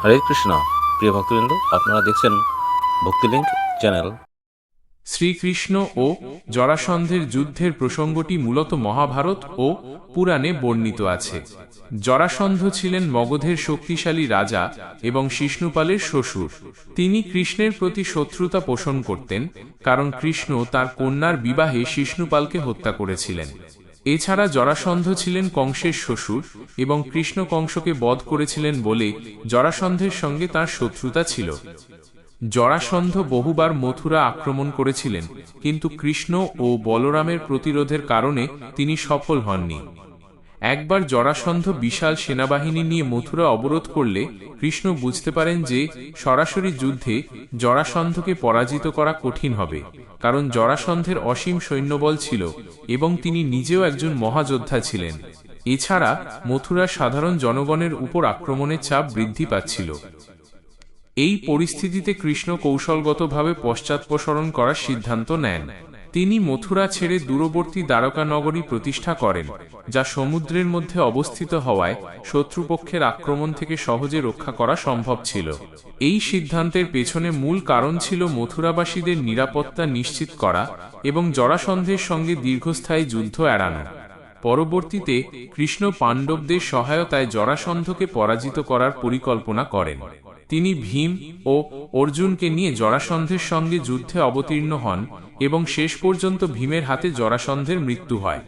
হরে কৃষ্ণ। প্রিয় ভক্তবৃন্দ, আপনারা দেখছেন ভক্তিলিঙ্ক চ্যানেল। শ্রীকৃষ্ণ ও জরাসন্ধের যুদ্ধের প্রসঙ্গটি মূলত মহাভারত ও পুরাণে বর্ণিত আছে। জরাসন্ধ ছিলেন মগধের শক্তিশালী রাজা এবং শিষ্ণুপালের শ্বশুর। তিনি কৃষ্ণের প্রতি শত্রুতা পোষণ করতেন, কারণ কৃষ্ণ তার কন্যার বিবাহে শিষ্ণুপালকে হত্যা করেছিলেন। এছাড়া জরাসন্ধ ছিলেন কংসের শ্বশুর এবং কৃষ্ণ কংসকে বধ করেছিলেন বলে জরাসন্ধের সঙ্গে তার শত্রুতা ছিল। জরাসন্ধ বহুবার মথুরা আক্রমণ করেছিলেন, কিন্তু কৃষ্ণ ও বলরামের প্রতিরোধের কারণে তিনি সফল হননি। একবার জরাসন্ধ বিশাল সেনাবাহিনী নিয়ে মথুরা অবরোধ করলে কৃষ্ণ বুঝতে পারেন যে সরাসরি যুদ্ধে জরাসন্ধকে পরাজিত করা কঠিন হবে, কারণ জরাসন্ধের অসীম সৈন্যবল ছিল এবং তিনি নিজেও একজন মহাযোদ্ধা ছিলেন। এছাড়া মথুরার সাধারণ জনগণের উপর আক্রমণের চাপ বৃদ্ধি পাচ্ছিল। এই পরিস্থিতিতে কৃষ্ণ কৌশলগতভাবে পশ্চাদপসরণ করার সিদ্ধান্ত নেন। তিনি মথুরা ছেড়ে দূরবর্তী দ্বারকা নগরী প্রতিষ্ঠা করেন, যা সমুদ্রের মধ্যে অবস্থিত হওয়ায় শত্রুপক্ষের আক্রমণ থেকে সহজে রক্ষা করা সম্ভব ছিল। এই সিদ্ধান্তের পেছনে মূল কারণ ছিল মথুরাবাসীদের নিরাপত্তা নিশ্চিত করা এবং জরাসন্ধের সঙ্গে দীর্ঘস্থায়ী যুদ্ধ এড়ানো। পরবর্তীতে কৃষ্ণ পাণ্ডবদের সহায়তায় জরাসন্ধকে পরাজিত করার পরিকল্পনা করেন। তিনি ভীম ও অর্জুনকে নিয়ে জরাসন্ধের সঙ্গে যুদ্ধে অবতীর্ণ হন এবং শেষ পর্যন্ত ভীমের হাতে জরাসন্ধের মৃত্যু হয়।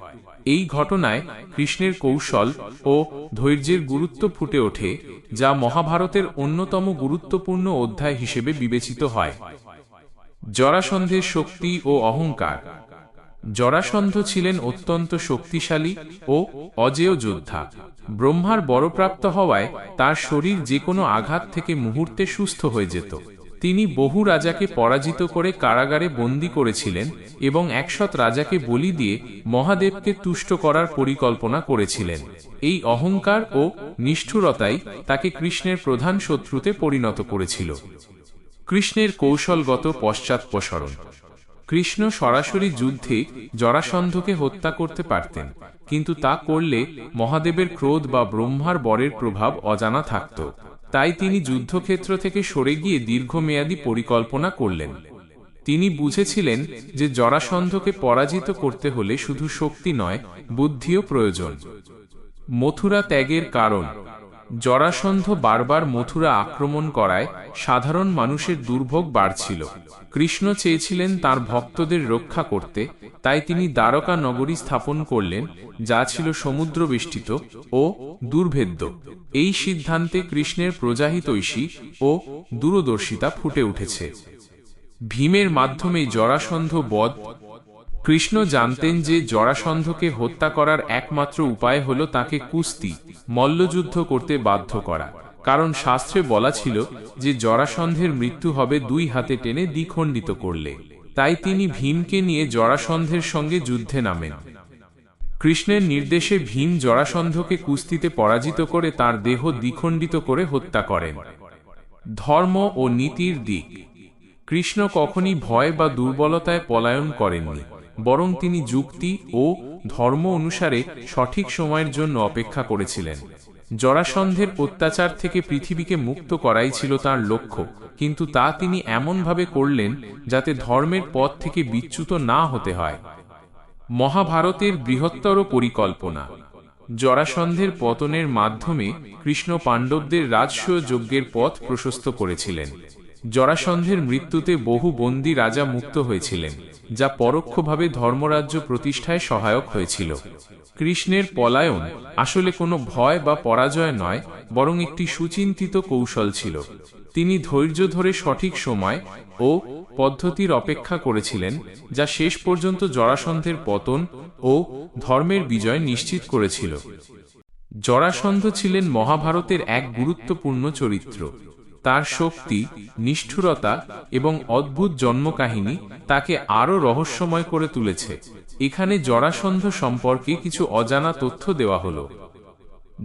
এই ঘটনায় কৃষ্ণের কৌশল ও ধৈর্যের গুরুত্ব ফুটে ওঠে, যা মহাভারতের অন্যতম গুরুত্বপূর্ণ অধ্যায় হিসেবে বিবেচিত হয়। জরাসন্ধের শক্তি ও অহংকার। জরাসন্ধ ছিলেন অত্যন্ত শক্তিশালী ও অজেয় যোদ্ধা। ব্রহ্মার বরপ্রাপ্ত হওয়ায় তার শরীর যে কোনো আঘাত থেকে মুহূর্তে সুস্থ হয়ে যেত। তিনি বহু রাজাকে পরাজিত করে কারাগারে বন্দী করেছিলেন এবং 100 রাজাকে বলি দিয়ে মহাদেবকে তুষ্ট করার পরিকল্পনা করেছিলেন। এই অহংকার ও নিষ্ঠুরতাই তাকে কৃষ্ণের প্রধান শত্রুতে পরিণত করেছিল। কৃষ্ণের কৌশলগত পশ্চাদপসরণ। কৃষ্ণ সরাসরি যুদ্ধে জরাসন্ধকে হত্যা করতে পারতেন, কিন্তু তা করলে মহাদেবের ক্রোধ বা ব্রহ্মার বরের প্রভাব অজানা থাকত। তাই তিনি যুদ্ধক্ষেত্র থেকে সরে গিয়ে দীর্ঘমেয়াদী পরিকল্পনা করলেন। তিনি বুঝেছিলেন যে জরাসন্ধকে পরাজিত করতে হলে শুধু শক্তি নয়, বুদ্ধিও প্রয়োজন। মথুরা ত্যাগের কারণ। জরাসন্ধ বারবার মথুরা আক্রমণ করায় সাধারণ মানুষের দুর্ভোগ বাড়ছিল। কৃষ্ণ চেয়েছিলেন তার ভক্তদের রক্ষা করতে, তাই তিনি দ্বারকা নগরী স্থাপন করলেন, যা ছিল সমুদ্রবেষ্টিত ও দুর্ভেদ্য। এই সিদ্ধান্তে কৃষ্ণের প্রজাহিতৈষী ও দূরদর্শিতা ফুটে উঠেছে। ভীমের মাধ্যমে জরাসন্ধ বধ। কৃষ্ণ জানতেন যে জরাসন্ধকে হত্যা করার একমাত্র উপায় হল তাকে কুস্তি, মল্লযুদ্ধ করতে বাধ্য করা, কারণ শাস্ত্রে বলা ছিল যে জরাসন্ধের মৃত্যু হবে 2 হাতে টেনে দ্বিখণ্ডিত করলে। তাই তিনি ভীমকে নিয়ে জরাসন্ধের সঙ্গে যুদ্ধে নামেন। কৃষ্ণের নির্দেশে ভীম জরাসন্ধকে কুস্তিতে পরাজিত করে তার দেহ দ্বিখণ্ডিত করে হত্যা করেন। ধর্ম ও নীতির দিক। কৃষ্ণ কখনই ভয় বা দুর্বলতায় পলায়ন করেননি, বরং তিনি যুক্তি ও ধর্ম অনুসারে সঠিক সময়ের জন্য অপেক্ষা করেছিলেন। জরাসন্ধের অত্যাচার থেকে পৃথিবীকে মুক্ত করাই ছিল তার লক্ষ্য, কিন্তু তা তিনি এমনভাবে করলেন যাতে ধর্মের পথ থেকে বিচ্যুত না হতে হয়। মহাভারতের বৃহত্তর পরিকল্পনা। জরাসন্ধের পতনের মাধ্যমে কৃষ্ণ পাণ্ডবদের রাজস্ব যজ্ঞের পথ প্রশস্ত করেছিলেন। জরাসন্ধের মৃত্যুতে বহু বন্দী রাজা মুক্ত হয়েছিলেন, যা পরোক্ষভাবে ধর্মরাজ্য প্রতিষ্ঠায় সহায়ক হয়েছিল। কৃষ্ণের পলায়ন আসলে কোনো ভয় বা পরাজয় নয়, বরং একটি সুচিন্তিত কৌশল ছিল। তিনি ধৈর্য ধরে সঠিক সময় ও পদ্ধতির অপেক্ষা করেছিলেন, যা শেষ পর্যন্ত জরাসন্ধের পতন ও ধর্মের বিজয় নিশ্চিত করেছিল। জরাসন্ধ ছিলেন মহাভারতের এক গুরুত্বপূর্ণ চরিত্র। তার শক্তি, নিষ্ঠুরতা এবং অদ্ভুত জন্মকাহিনী তাকে আরও রহস্যময় করে তুলেছে। এখানে জরাসন্ধ সম্পর্কে কিছু অজানা তথ্য দেওয়া হল।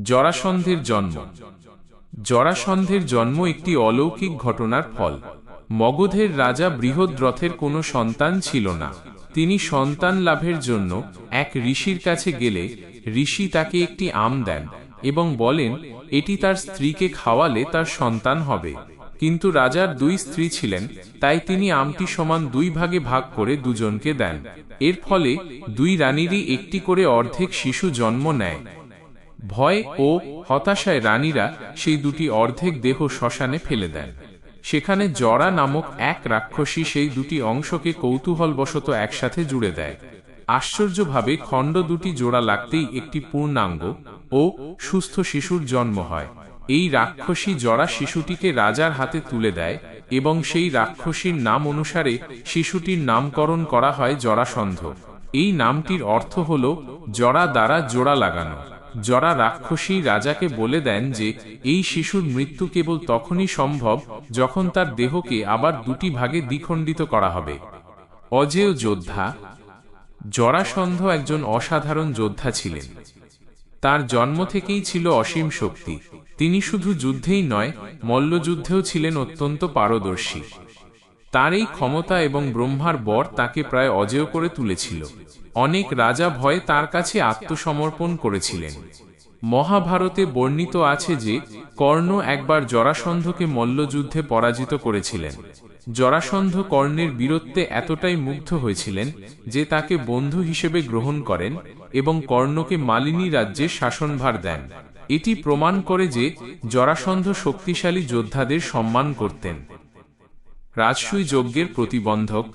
জরাসন্ধের জন্ম। জরাসন্ধের জন্ম একটি অলৌকিক ঘটনার ফল। মগধের রাজা বৃহদ্রথের কোনো সন্তান ছিল না। তিনি সন্তান লাভের জন্য এক ঋষির কাছে গেলে ঋষি তাকে একটি আম দেন এবং বলেন, এটি তার স্ত্রীকে খাওয়ালে তার সন্তান হবে। কিন্তু রাজার দুই স্ত্রী ছিলেন, তাই তিনি আমটি সমান দুই ভাগে ভাগ করে দুজনকে দেন। এর ফলে দুই রানীরই একটি করে অর্ধেক শিশু জন্ম নেয়। ভয় ও হতাশায় রানীরা সেই দুটি অর্ধেক দেহ শ্মশানে ফেলে দেন। সেখানে জরা নামক এক রাক্ষসী সেই দুটি অংশকে কৌতূহলবশত একসাথে জুড়ে দেয়। আশ্চর্যভাবে খণ্ড দুটি জোড়া লাগতেই একটি পূর্ণাঙ্গ ও সুস্থ শিশুর জন্ম হয়। এই রাক্ষসী জরা শিশুটিকে রাজার হাতে তুলে দেয় এবং সেই রাক্ষসীর নাম অনুসারে শিশুটির নামকরণ করা হয় জরাসন্ধ। এই নামটির অর্থ হল জরা দ্বারা জোড়া লাগানো। জরা রাক্ষসী রাজাকে বলে দেন যে এই শিশুর মৃত্যু কেবল তখনই সম্ভব যখন তার দেহকে আবার দুটি ভাগে দ্বিখণ্ডিত করা হবে। অজেয় যোদ্ধা। জরাসন্ধ একজন অসাধারণ যোদ্ধা ছিলেন। তার জন্ম থেকেই ছিল অসীম শক্তি। তিনি শুধু যুদ্ধেই নয়, মল্লযুদ্ধেও ছিলেন অত্যন্ত পারদর্শী। তার এই ক্ষমতা এবং ব্রহ্মার বর তাকে প্রায় অজেয় করে তুলেছিল। অনেক রাজা ভয়ে তার কাছে আত্মসমর্পণ করেছিলেন। মহাভারতে বর্ণিত আছে যে কর্ণ একবার জরাসন্ধকে মল্লযুদ্ধে পরাজিত করেছিলেন। জরাসন্ধ কর্ণের বীরত্বে এতটাই মুগ্ধ হয়েছিলেন যে তাকে বন্ধু হিসেবে গ্রহণ করেন এবং কর্ণকে মালিনী রাজ্যের শাসনভার দেন। এটি প্রমাণ করে যে জরাসন্ধ শক্তিশালী যোদ্ধাদের সম্মান করতেন। রাজসূয় যজ্ঞের প্রতিবন্ধক।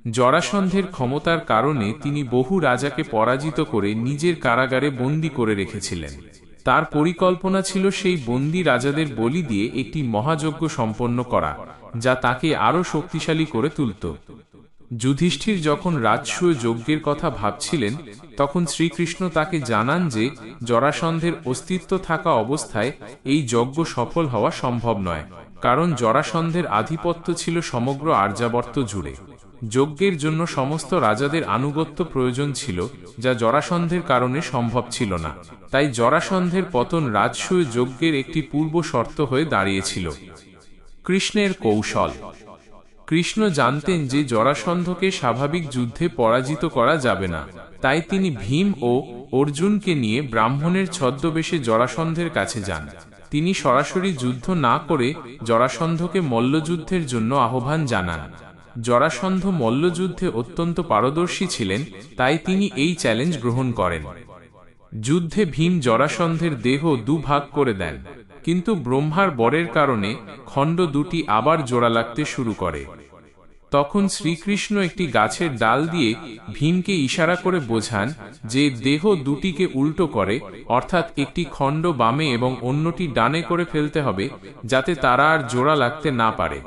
জরাসন্ধের ক্ষমতার কারণে তিনি বহু রাজাকে পরাজিত করে নিজের কারাগারে বন্দী করে রেখেছিলেন। তার পরিকল্পনা ছিল সেই বন্দী রাজাদের বলি দিয়ে একটি মহাযজ্ঞ সম্পন্ন করা, যা তাকে আরও শক্তিশালী করে তুলত। যুধিষ্ঠির যখন রাজসূয় যজ্ঞের কথা ভাবছিলেন, তখন শ্রীকৃষ্ণ তাকে জানান যে জরাসন্ধের অস্তিত্ব থাকা অবস্থায় এই যজ্ঞ সফল হওয়া সম্ভব নয়, কারণ জরাসন্ধের আধিপত্য ছিল সমগ্র আর্যাবর্ত জুড়ে। যজ্ঞের জন্য সমস্ত রাজাদের আনুগত্য প্রয়োজন ছিল, যা জরাসন্ধের কারণে সম্ভব ছিল না। তাই জরাসন্ধের পতন রাজসূয় যজ্ঞের একটি পূর্ব শর্ত হয়ে দাঁড়িয়েছিল। কৃষ্ণের কৌশল। কৃষ্ণ জানতেন যে জরাসন্ধকে স্বাভাবিক যুদ্ধে পরাজিত করা যাবে না। তাই তিনি ভীম ও অর্জুনকে নিয়ে ব্রাহ্মণের ছদ্মবেশে জরাসন্ধের কাছে যান। তিনি সরাসরি যুদ্ধ না করে জরাসন্ধকে মল্লযুদ্ধের জন্য আহ্বান জানান। জরাসন্ধ মল্লযুদ্ধে অত্যন্ত পারদর্শী ছিলেন, তাই তিনি এই চ্যালেঞ্জ গ্রহণ করেন। যুদ্ধে ভীম জরাসন্ধের দেহ দুভাগ করে দেন, কিন্তু ব্রহ্মার বরের কারণে খণ্ড দুটি আবার জোড়া লাগতে শুরু করে। তখন শ্রীকৃষ্ণ একটি গাছের ডাল দিয়ে ভীমকে ইশারা করে বোঝান যে দেহ দুটিকে উল্টো করে, অর্থাৎ একটি খণ্ড বামে এবং অন্যটি ডানে করে ফেলতে হবে, যাতে তারা আর জোড়া লাগতে না পারে।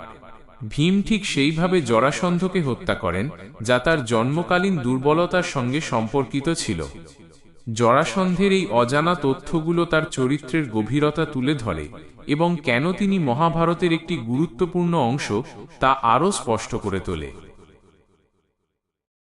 ভীম ঠিক সেইভাবে জরাসন্ধকে হত্যা করেন, যা তার জন্মকালীন দুর্বলতার সঙ্গে সম্পর্কিত ছিল। জরাসন্ধের এই অজানা তথ্যগুলো তার চরিত্রের গভীরতা তুলে ধরে এবং কেন তিনি মহাভারতের একটি গুরুত্বপূর্ণ অংশ তা আরও স্পষ্ট করে তোলে।